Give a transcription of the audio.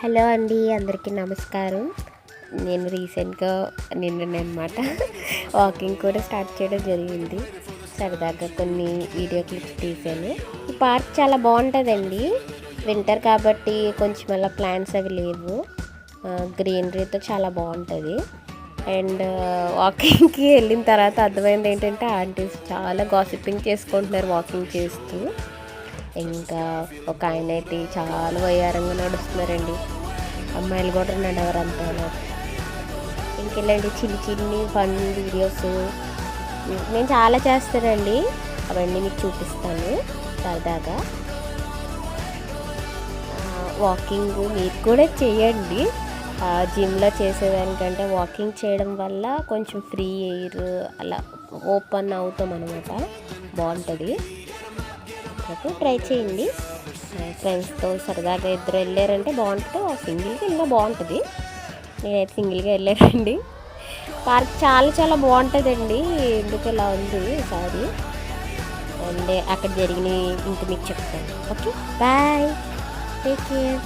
Hello అండి, అందరికీ నమస్కారం. నేను రీసెంట్గా నిన్ననమాట వాకింగ్ కూడా స్టార్ట్ చేయడం జరిగింది. సరదాగా కొన్ని వీడియో క్లిప్స్ తీసాను. ఈ పార్క్ చాలా బాగుంటుందండి. వింటర్ కాబట్టి కొంచెం అలా ప్లాంట్స్ అవి లేవు, గ్రీనరీతో చాలా బాగుంటుంది. అండ్ వాకింగ్కి వెళ్ళిన తర్వాత అర్థమైంది ఏంటంటే ఆంటీస్ చాలా గాసిపింగ్ చేసుకుంటున్నారు వాకింగ్ చేస్తూ. ఇంకా ఒక ఆయన అయితే చాలా వయ్యారంగా నడుస్తున్నారండి. అమ్మాయిలు కూడా నడవరంతా. ఇంకెళ్ళండి చిన్ని ఫన్ వీడియోస్ నేను చాలా చేస్తానండి, అవన్నీ మీకు చూపిస్తాను సరదాగా. వాకింగ్ మీరు కూడా చేయండి. జిమ్లో చేసేదానికంటే వాకింగ్ చేయడం వల్ల కొంచెం ఫ్రీ ఎయిర్ అలా ఓపెన్ అవుతాం అనమాట, బాగుంటుంది. ట్రై చేయండి. ఫ్రెండ్స్తో సరదాగా ఇద్దరు వెళ్ళారంటే బాగుంటుంది. సింగిల్గా ఇంకా బాగుంటుంది. నేనైతే సింగిల్గా వెళ్ళానండి. పార్క్ చాలా చాలా బాగుంటుందండి. ఎందుకు ఇలా ఉంది ఈసారి అండ్ అక్కడ జరిగినవి ఇంక మీకు చెప్తాను. Okay, bye, take care.